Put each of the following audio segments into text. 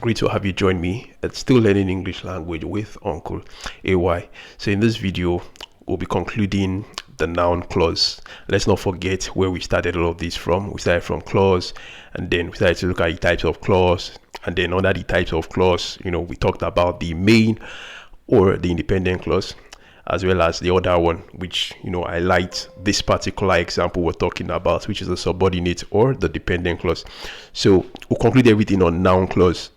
Great to have you join me at Still Learning English Language with Uncle AY. So in this video, we'll be concluding the noun clause. Let's not forget where we started all of this from. We started from clause, and then we started to look at the types of clause, and then under the types of clause, we talked about the main or the independent clause, as well as the other one, which I liked this particular example we're talking about, which is the subordinate or the dependent clause. So we'll conclude everything on noun clause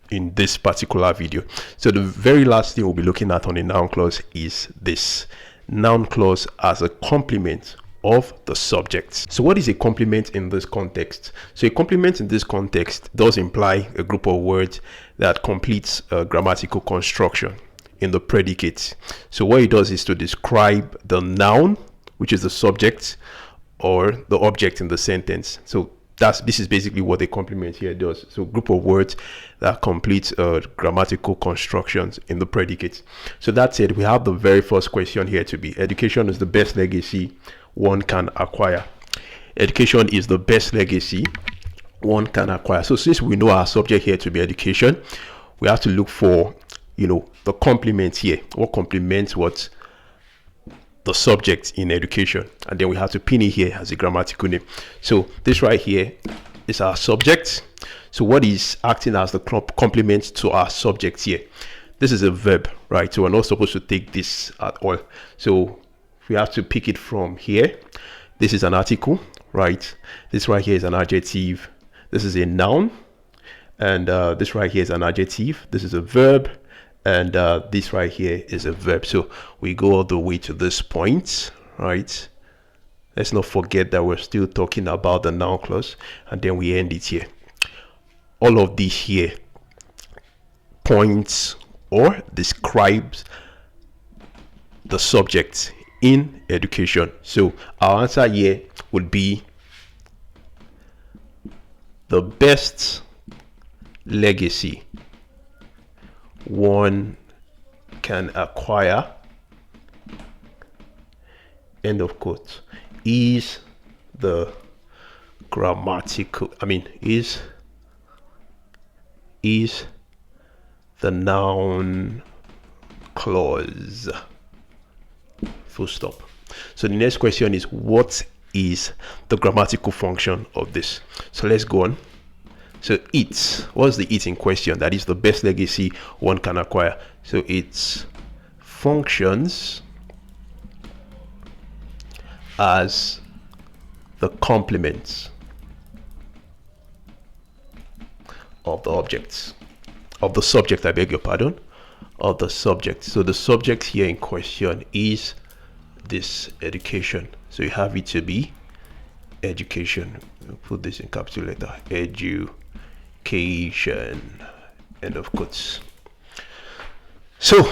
in this particular video. So the very last thing we'll be looking at on a noun clause is this noun clause as a complement of the subject. So what is a complement in this context? So a complement in this context does imply a group of words that completes a grammatical construction in the predicate. So what it does is to describe the noun, which is the subject, or the object in the sentence. So this is basically what a complement here does. So group of words that complete grammatical constructions in the predicate. So that said, we have the very first question here to be: education is the best legacy one can acquire. Education is the best legacy one can acquire. So since we know our subject here to be education, we have to look for the complement here. What complements what? The subject in education, and then we have to pin it here as a grammatical name. So this right here is our subject. So what is acting as the complement to our subject here? This is a verb, right? So we're not supposed to take this at all. So we have to pick it from here. This is an article, right? This right here is an adjective. This is a noun, and this right here is an adjective. This is a verb, and this right here is a verb. So we go all the way to this point, right? Let's not forget that we're still talking about the noun clause, and then we end it here. All of these here points or describes the subject in education. So our answer here would be the best legacy one can acquire, end of quote, is the grammatical, is the noun clause, full stop. So the next question is, what is the grammatical function of this? So let's go on. So what's the it in question? That is the best legacy one can acquire. So it functions as the complement of the objects, of the subject, I beg your pardon, of the subject. So the subject here in question is this education. So you have it to be education. We'll put this in capital letter, education, end of quotes. So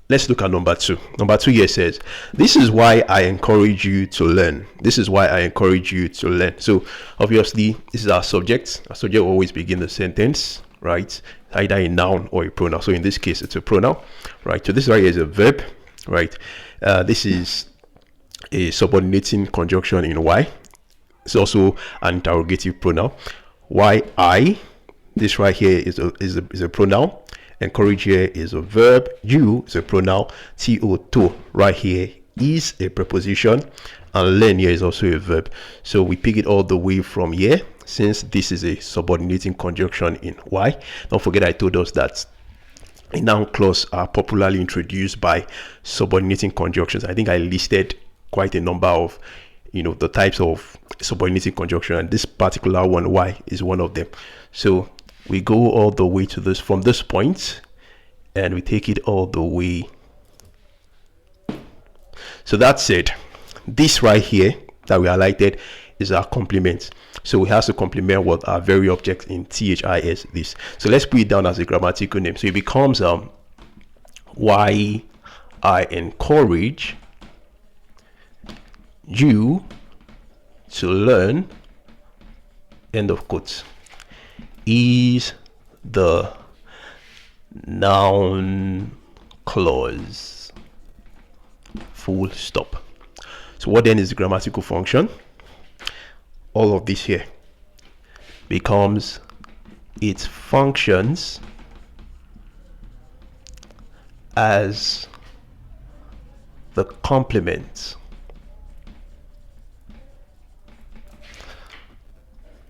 let's look at number two. Number two here says, this is why I encourage you to learn. This is why I encourage you to learn. So obviously this is our subject. Our subject will always begin the sentence, right? Either a noun or a pronoun. So in this case it's a pronoun, right? So this right here is a verb, right? This is a subordinating conjunction in why. It's also an interrogative pronoun. Why I, this right here is a pronoun. Encourage here is a verb. You is a pronoun. To right here is a preposition, and learn here is also a verb. So we pick it all the way from here, since this is a subordinating conjunction in why. Don't forget I told us that a noun clause are popularly introduced by subordinating conjunctions. I think I listed quite a number of the types of subordinating conjunction, and this particular one, why, is one of them. So we go all the way to this, from this point, and we take it all the way. So that's it. This right here that we highlighted is our complement. So we have to complement what our very object in THIS, this. So let's put it down as a grammatical name. So it becomes why I encourage you to learn, end of quotes, is the noun clause, full stop. So what then is the grammatical function? All of this here becomes it functions as the complement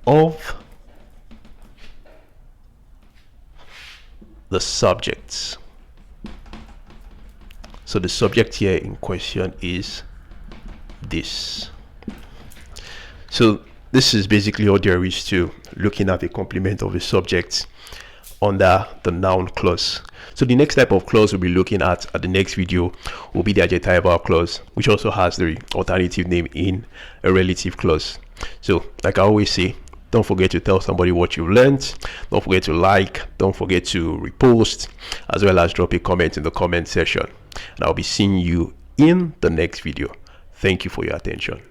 of the subjects. So the subject here in question is this. So this is basically all there is to looking at the complement of a subject under the noun clause. So the next type of clause we'll be looking at the next video will be the adjectival clause, which also has the alternative name in a relative clause. So like I always say, don't forget to tell somebody what you've learned. Don't forget to like, don't forget to repost, as well as drop a comment in the comment section. And I'll be seeing you in the next video. Thank you for your attention.